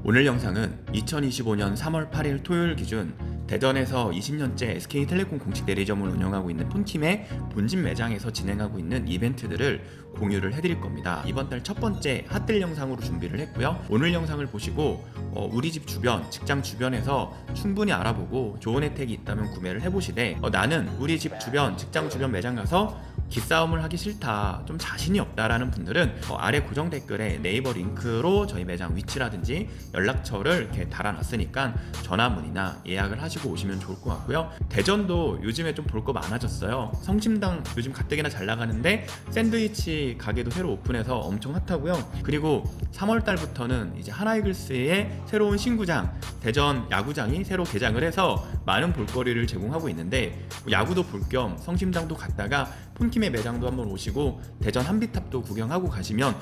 오늘 영상은 2025년 3월 8일 토요일 기준 대전에서 20년째 SK텔레콤 공식 대리점을 운영하고 있는 폰팀의 본진 매장에서 진행하고 있는 이벤트들을 공유를 해드릴 겁니다. 이번 달 첫 번째 핫딜 영상으로 준비를 했고요. 오늘 영상을 보시고 우리 집 주변, 직장 주변에서 충분히 알아보고 좋은 혜택이 있다면 구매를 해보시되 나는 우리 집 주변, 직장 주변 매장 가서 기싸움을 하기 싫다, 좀 자신이 없다라는 분들은 아래 고정 댓글에 네이버 링크로 저희 매장 위치라든지 연락처를 이렇게 달아놨으니까 전화 문의나 예약을 하시고 오시면 좋을 것 같고요. 대전도 요즘에 좀 볼 거 많아졌어요. 성심당 요즘 가뜩이나 잘 나가는데 샌드위치 가게도 새로 오픈해서 엄청 핫하고요. 그리고 3월 달부터는 이제 하나이글스의 새로운 신구장 대전 야구장이 새로 개장을 해서 많은 볼거리를 제공하고 있는데 야구도 볼 겸 성심당도 갔다가 폰킴의 매장도 한번 오시고 대전 한비탑도 구경하고 가시면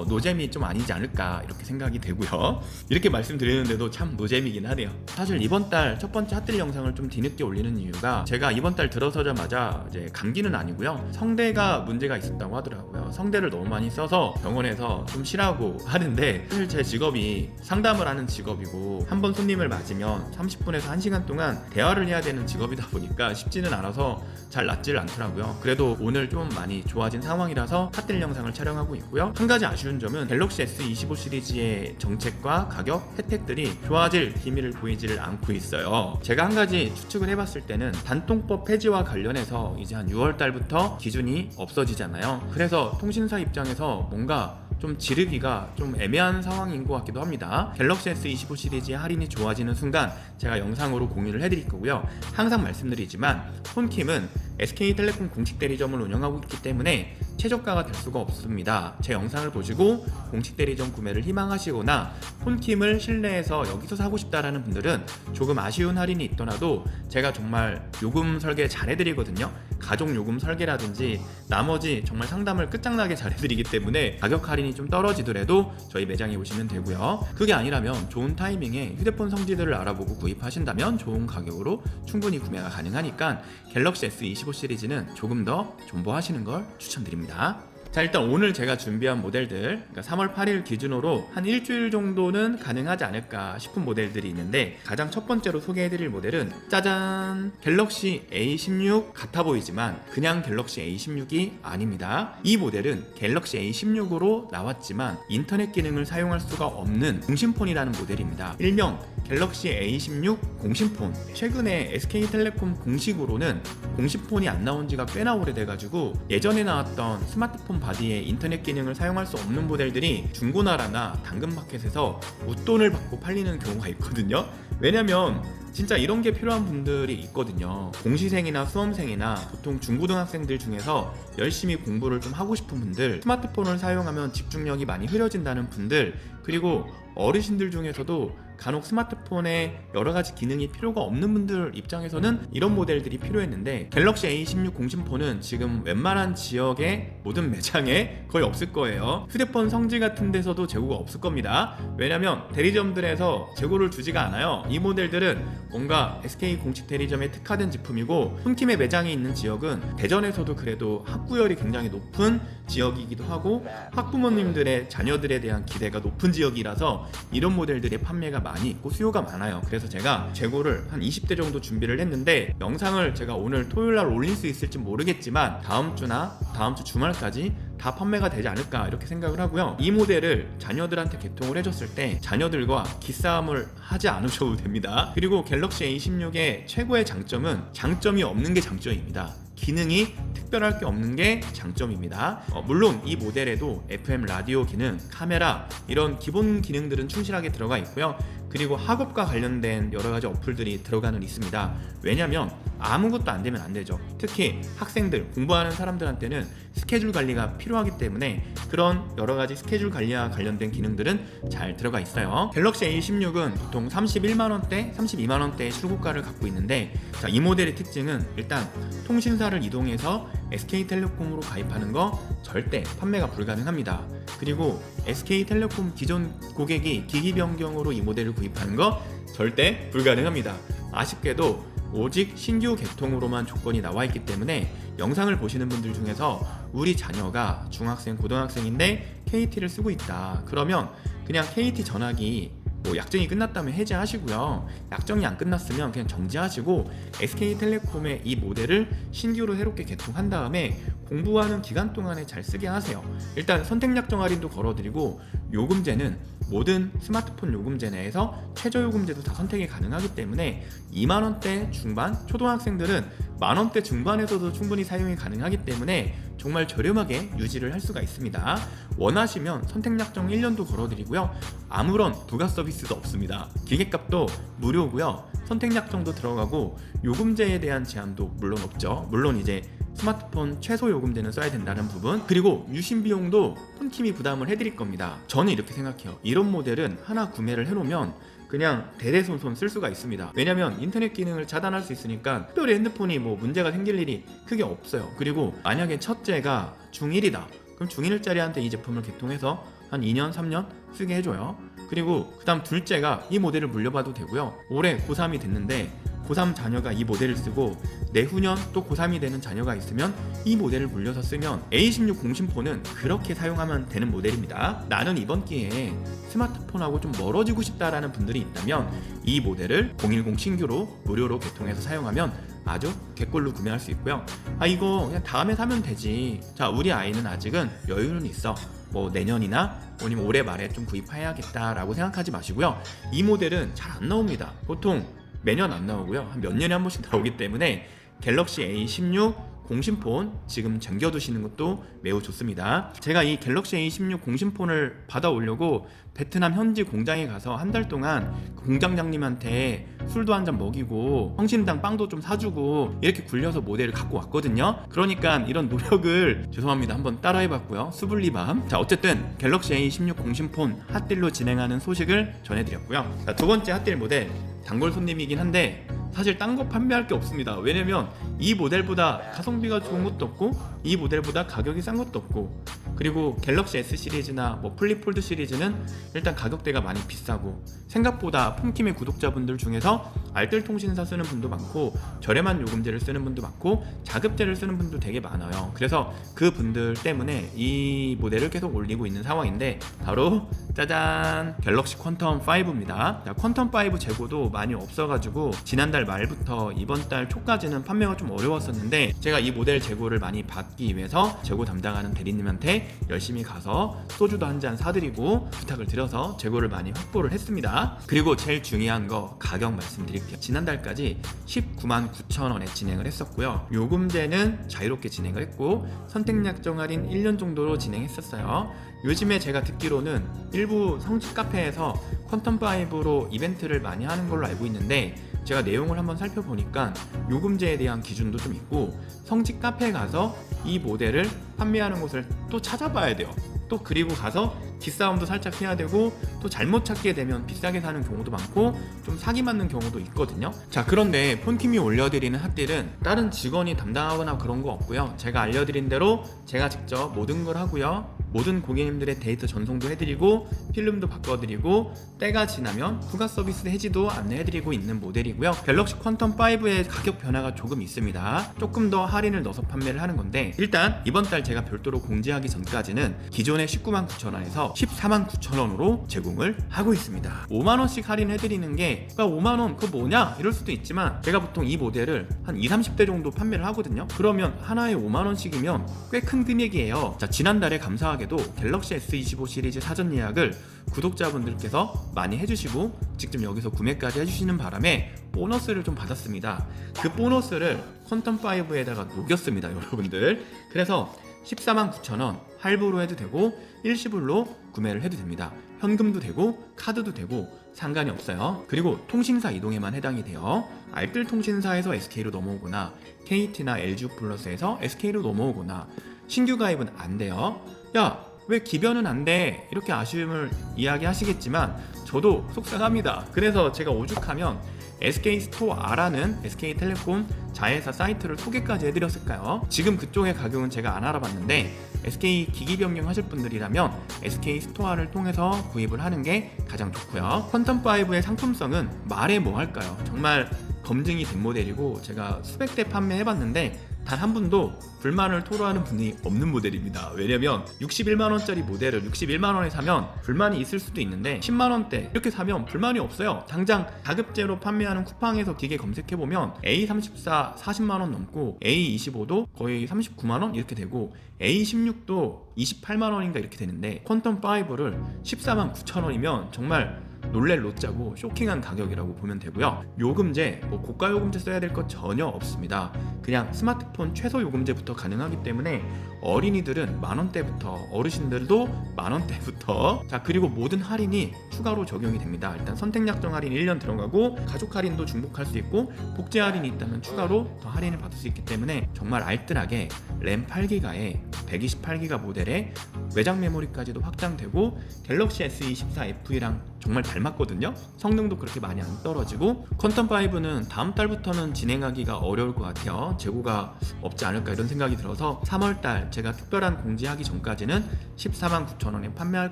노잼이 좀 아니지 않을까 이렇게 생각이 되고요. 이렇게 말씀드리는데도 참 노잼이긴 하네요. 사실 이번 달 첫 번째 핫딜 영상을 좀 뒤늦게 올리는 이유가 제가 이번 달 들어서자마자 이제 감기는 아니고요, 성대가 문제가 있었다고 하더라고요. 성대를 너무 많이 써서 병원에서 좀 쉬라고 하는데, 사실 제 직업이 상담을 하는 직업이고 한 번 손님을 맞으면 30분에서 1시간 동안 대화를 해야 되는 직업이다 보니까 쉽지는 않아서 잘 낫질 않더라고요. 그래도 오늘 좀 많이 좋아진 상황이라서 핫딜 영상을 촬영하고 있고요. 한 가지 아쉬운 점은 갤럭시 S25 시리즈의 정책과 가격, 혜택들이 좋아질 기미를 보이지를 않고 있어요. 제가 한 가지 추측을 해봤을 때는 단통법 폐지와 관련해서 이제 한 6월 달부터 기준이 없어지잖아요. 그래서 통신사 입장에서 뭔가 좀 지르기가 좀 애매한 상황인 것 같기도 합니다. 갤럭시 S25 시리즈의 할인이 좋아지는 순간 제가 영상으로 공유를 해드릴 거고요. 항상 말씀드리지만 폰킴은 SK텔레콤 공식 대리점을 운영하고 있기 때문에 최저가가 될 수가 없습니다. 제 영상을 보시고 공식 대리점 구매를 희망하시거나 폰킴을 실내에서 여기서 사고 싶다라는 분들은 조금 아쉬운 할인이 있더라도 제가 정말 요금 설계 잘 해드리거든요. 가족 요금 설계라든지 나머지 정말 상담을 끝장나게 잘 해드리기 때문에 가격 할인이 좀 떨어지더라도 저희 매장에 오시면 되고요. 그게 아니라면 좋은 타이밍에 휴대폰 성지들을 알아보고 구입하신다면 좋은 가격으로 충분히 구매가 가능하니까 갤럭시 S25 시리즈는 조금 더 존버하시는 걸 추천드립니다. 자, 일단 오늘 제가 준비한 모델들, 그러니까 3월 8일 기준으로 한 일주일 정도는 가능하지 않을까 싶은 모델들이 있는데, 가장 첫 번째로 소개해드릴 모델은 짜잔! 갤럭시 A16 같아 보이지만 그냥 갤럭시 A16이 아닙니다. 이 모델은 갤럭시 A16으로 나왔지만 인터넷 기능을 사용할 수가 없는 공신폰이라는 모델입니다. 일명 갤럭시 A16 공신폰. 최근에 SK텔레콤 공식으로는 공신폰이 안 나온 지가 꽤나 오래돼가지고 예전에 나왔던 스마트폰 바디에 인터넷 기능을 사용할 수 없는 모델들이 중고나라나 당근마켓에서 웃돈을 받고 팔리는 경우가 있거든요. 왜냐면 진짜 이런 게 필요한 분들이 있거든요. 공시생이나 수험생이나 보통 중고등학생들 중에서 열심히 공부를 좀 하고 싶은 분들, 스마트폰을 사용하면 집중력이 많이 흐려진다는 분들, 그리고 어르신들 중에서도 간혹 스마트폰에 여러가지 기능이 필요가 없는 분들 입장에서는 이런 모델들이 필요했는데, 갤럭시 A16 공신폰은 지금 웬만한 지역의 모든 매장에 거의 없을 거예요. 휴대폰 성지 같은 데서도 재고가 없을 겁니다. 왜냐면 대리점들에서 재고를 두지가 않아요. 이 모델들은 뭔가 SK 공식 대리점에 특화된 제품이고, 폰킴의 매장이 있는 지역은 대전에서도 그래도 학구열이 굉장히 높은 지역이기도 하고 학부모님들의 자녀들에 대한 기대가 높은 지역이라서 이런 모델들의 판매가 많이 있고 수요가 많아요. 그래서 제가 재고를 한 20대 정도 준비를 했는데, 영상을 제가 오늘 토요일날 올릴 수 있을지 모르겠지만 다음 주나 다음 주 주말까지 다 판매가 되지 않을까 이렇게 생각을 하고요. 이 모델을 자녀들한테 개통을 해줬을 때 자녀들과 기싸움을 하지 않으셔도 됩니다. 그리고 갤럭시 A16의 최고의 장점은 장점이 없는 게 장점입니다. 기능이 특별할 게 없는 게 장점입니다. 물론 이 모델에도 FM 라디오 기능, 카메라 이런 기본 기능들은 충실하게 들어가 있고요. 그리고 학업과 관련된 여러가지 어플들이 들어가는 있습니다. 왜냐면 아무것도 안 되면 안 되죠. 특히 학생들, 공부하는 사람들한테는 스케줄 관리가 필요하기 때문에 그런 여러가지 스케줄 관리와 관련된 기능들은 잘 들어가 있어요. 갤럭시 A16은 보통 31만원대, 32만원대의 출고가를 갖고 있는데, 자, 이 모델의 특징은 일단 통신사를 이동해서 SK텔레콤으로 가입하는 거 절대 판매가 불가능합니다. 그리고 SK텔레콤 기존 고객이 기기 변경으로 이 모델을 구입하는 거 절대 불가능합니다. 아쉽게도 오직 신규 개통으로만 조건이 나와 있기 때문에 영상을 보시는 분들 중에서 우리 자녀가 중학생, 고등학생인데 KT를 쓰고 있다. 그러면 그냥 KT 전화기 뭐 약정이 끝났다면 해지하시고요. 약정이 안 끝났으면 그냥 정지하시고 SK텔레콤의 이 모델을 신규로 새롭게 개통한 다음에 공부하는 기간 동안에 잘 쓰게 하세요. 일단 선택약정 할인도 걸어드리고 요금제는 모든 스마트폰 요금제 내에서 최저 요금제도 다 선택이 가능하기 때문에 2만원대 중반, 초등학생들은 만원대 중반에서도 충분히 사용이 가능하기 때문에 정말 저렴하게 유지를 할 수가 있습니다. 원하시면 선택약정 1년도 걸어드리고요. 아무런 부가 서비스도 없습니다. 기계값도 무료고요. 선택약정도 들어가고 요금제에 대한 제한도 물론 없죠. 물론 이제 스마트폰 최소 요금제는 써야 된다는 부분, 그리고 유심 비용도 폰팀이 부담을 해드릴 겁니다. 저는 이렇게 생각해요. 이런 모델은 하나 구매를 해놓으면 그냥 대대손손 쓸 수가 있습니다. 왜냐면 인터넷 기능을 차단할 수 있으니까 특별히 핸드폰이 뭐 문제가 생길 일이 크게 없어요. 그리고 만약에 첫째가 중1이다 그럼 중1짜리한테 이 제품을 개통해서 한 2년 3년 쓰게 해줘요. 그리고 그 다음 둘째가 이 모델을 물려봐도 되고요. 올해 고3이 됐는데 고3 자녀가 이 모델을 쓰고 내후년 또 고3이 되는 자녀가 있으면 이 모델을 물려서 쓰면 A16 공신폰은 그렇게 사용하면 되는 모델입니다. 나는 이번 기회에 스마트폰하고 좀 멀어지고 싶다라는 분들이 있다면 이 모델을 010 신규로 무료로 개통해서 사용하면 아주 개꿀로 구매할 수 있고요. 이거 그냥 다음에 사면 되지. 자, 우리 아이는 아직은 여유는 있어. 뭐 내년이나 아니면 올해 말에 좀 구입해야겠다라고 생각하지 마시고요. 이 모델은 잘 안 나옵니다. 보통 매년 안 나오고요. 한 몇 년에 한 번씩 나오기 때문에 갤럭시 A16 공신폰 지금 쟁겨두시는 것도 매우 좋습니다. 제가 이 갤럭시 A16 공신폰을 받아오려고 베트남 현지 공장에 가서 한 달 동안 공장장님한테 술도 한 잔 먹이고 성심당 빵도 좀 사주고 이렇게 굴려서 모델을 갖고 왔거든요. 그러니까 이런 노력을 죄송합니다 한번 따라해봤고요. 수블리밤. 자, 어쨌든 갤럭시 A16 공신폰 핫딜로 진행하는 소식을 전해드렸고요. 자, 두 번째 핫딜 모델 단골 손님이긴 한데 사실 딴 거 판매할 게 없습니다. 왜냐면 이 모델보다 가성비가 좋은 것도 없고 이 모델보다 가격이 싼 것도 없고, 그리고 갤럭시 S 시리즈나 뭐 플립 폴드 시리즈는 일단 가격대가 많이 비싸고 생각보다 폰킴의 구독자분들 중에서 알뜰 통신사 쓰는 분도 많고 저렴한 요금제를 쓰는 분도 많고 자급제를 쓰는 분도 되게 많아요. 그래서 그 분들 때문에 이 모델을 계속 올리고 있는 상황인데 바로 짜잔, 갤럭시 퀀텀 5입니다. 퀀텀 5 재고도 많이 없어가지고 지난달 말부터 이번 달 초까지는 판매가 좀 어려웠었는데 제가 이 모델 재고를 많이 받기 위해서 재고 담당하는 대리님한테 열심히 가서 소주도 한 잔 사드리고 부탁을 드려서 재고를 많이 확보를 했습니다. 그리고 제일 중요한 거 가격 말씀드릴게요. 지난달까지 199,900원에 진행을 했었고요. 요금제는 자유롭게 진행을 했고 선택약정 할인 1년 정도로 진행했었어요. 요즘에 제가 듣기로는 일부 성지 카페에서 퀀텀5로 이벤트를 많이 하는 걸로 알고 있는데 제가 내용을 한번 살펴보니까 요금제에 대한 기준도 좀 있고 성지 카페에 가서 이 모델을 판매하는 곳을 또 찾아봐야 돼요. 또 그리고 가서 뒷싸움도 살짝 해야 되고 또 잘못 찾게 되면 비싸게 사는 경우도 많고 좀 사기 맞는 경우도 있거든요. 자, 그런데 폰킴이 올려드리는 핫딜은 다른 직원이 담당하거나 그런 거 없고요. 제가 알려드린 대로 제가 직접 모든 걸 하고요. 모든 고객님들의 데이터 전송도 해드리고 필름도 바꿔드리고 때가 지나면 부가 서비스 해지도 안내해드리고 있는 모델이고요. 갤럭시 퀀텀5의 가격 변화가 조금 있습니다. 조금 더 할인을 넣어서 판매를 하는 건데 일단 이번 달 제가 별도로 공지하기 전까지는 기존의 199,900원에서 149,000원으로 제공을 하고 있습니다. 5만원씩 할인해드리는 게 5만원 그거 뭐냐 이럴 수도 있지만 제가 보통 이 모델을 한 20-30대 정도 판매를 하거든요. 그러면 하나에 5만원씩이면 꽤 큰 금액이에요. 자, 지난달에 감사하게도 갤럭시 S25 시리즈 사전 예약을 구독자분들께서 많이 해주시고 직접 여기서 구매까지 해주시는 바람에 보너스를 좀 받았습니다. 그 보너스를 퀀텀5에다가 녹였습니다, 여러분들. 그래서 149,000원 할부로 해도 되고 일시불로 구매를 해도 됩니다. 현금도 되고 카드도 되고 상관이 없어요. 그리고 통신사 이동에만 해당이 돼요. 알뜰 통신사에서 SK로 넘어오거나 KT나 LG플러스에서 SK로 넘어오거나 신규 가입은 안 돼요. 야, 왜 기변은 안 돼? 이렇게 아쉬움을 이야기하시겠지만 저도 속상합니다. 그래서 제가 오죽하면 SK 스토어라는 SK텔레콤 자회사 사이트를 소개까지 해드렸을까요? 지금 그쪽의 가격은 제가 안 알아봤는데 SK 기기 변경하실 분들이라면 SK 스토어를 통해서 구입을 하는 게 가장 좋고요. 퀀텀5의 상품성은 말해 뭐 할까요? 정말 검증이 된 모델이고 제가 수백 대 판매해봤는데 단 한 분도 불만을 토로하는 분이 없는 모델입니다. 왜냐면 61만원짜리 모델을 61만원에 사면 불만이 있을 수도 있는데 10만원대 이렇게 사면 불만이 없어요. 당장 가급제로 판매하는 쿠팡에서 기계 검색해보면 A34 40만원 넘고 A25도 거의 39만원 이렇게 되고 A16도 28만원인가 이렇게 되는데 퀀텀5를 14만 9천원이면 정말 놀랄 로짜고 쇼킹한 가격이라고 보면 되고요. 요금제, 고가 요금제 써야 될 것 전혀 없습니다. 그냥 스마트폰 최소 요금제부터 가능하기 때문에 어린이들은 만원대부터, 어르신들도 만원대부터, 자 그리고 모든 할인이 추가로 적용이 됩니다. 일단 선택약정 할인 1년 들어가고 가족 할인도 중복할 수 있고 복제 할인이 있다면 추가로 더 할인을 받을 수 있기 때문에 정말 알뜰하게 램 8기가에 128기가 모델에 외장 메모리까지도 확장되고 갤럭시 S24FE랑 정말 닮았거든요. 성능도 그렇게 많이 안 떨어지고 퀀텀5는 다음 달부터는 진행하기가 어려울 것 같아요. 재고가 없지 않을까 이런 생각이 들어서 3월달 제가 특별한 공지하기 전까지는 14만 9천원에 판매할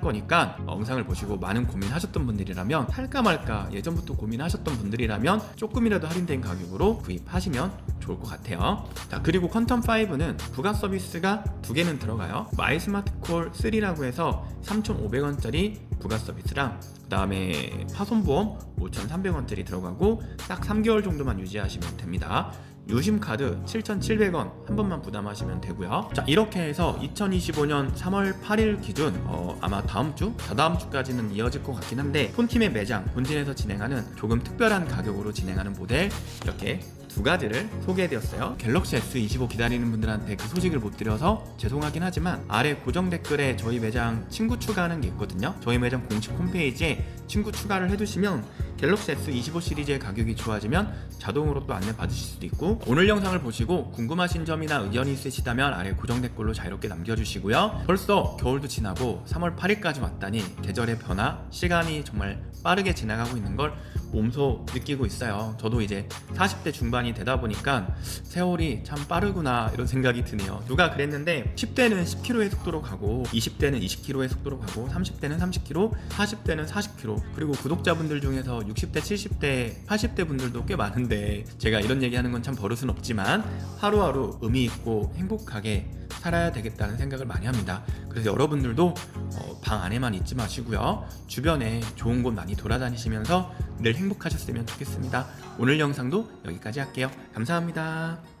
거니까 영상을 보시고 많은 고민하셨던 분들이라면 살까 말까 예전부터 고민하셨던 분들이라면 조금이라도 할인된 가격으로 구입하시면 좋을 것 같아요. 자 그리고 퀀텀5는 부가 서비스가 두 개는 들어가요. 마이 스마트콜 3라고 해서 3,500원짜리 부가 서비스랑 그 다음에 파손보험 5,300원짜리 들어가고 딱 3개월 정도만 유지하시면 됩니다. 유심카드 7,700원 한 번만 부담하시면 되고요. 자 이렇게 해서 2025년 3월 8일 기준 아마 다음주, 다다음 주까지는 이어질 것 같긴 한데 폰팀의 매장 본진에서 진행하는 조금 특별한 가격으로 진행하는 모델 이렇게 두 가지를 소개해드렸어요. 갤럭시 S25 기다리는 분들한테 그 소식을 못 드려서 죄송하긴 하지만 아래 고정 댓글에 저희 매장 친구 추가하는 게 있거든요. 저희 매장 공식 홈페이지에 친구 추가를 해두시면 갤럭시 S25 시리즈의 가격이 좋아지면 자동으로 또 안내 받으실 수도 있고, 오늘 영상을 보시고 궁금하신 점이나 의견이 있으시다면 아래 고정 댓글로 자유롭게 남겨주시고요. 벌써 겨울도 지나고 3월 8일까지 왔다니 계절의 변화, 시간이 정말 빠르게 지나가고 있는 걸 몸소 느끼고 있어요. 저도 이제 40대 중반이 되다 보니까 세월이 참 빠르구나 이런 생각이 드네요. 누가 그랬는데 10대는 10km의 속도로 가고 20대는 20km의 속도로 가고 30대는 30km, 40대는 40km, 그리고 구독자분들 중에서 60대, 70대, 80대 분들도 꽤 많은데 제가 이런 얘기하는 건 참 버릇은 없지만 하루하루 의미 있고 행복하게 살아야 되겠다는 생각을 많이 합니다. 그래서 여러분들도 방 안에만 있지 마시고요. 주변에 좋은 곳 많이 돌아다니시면서 늘 행복하셨으면 좋겠습니다. 오늘 영상도 여기까지 할게요. 감사합니다.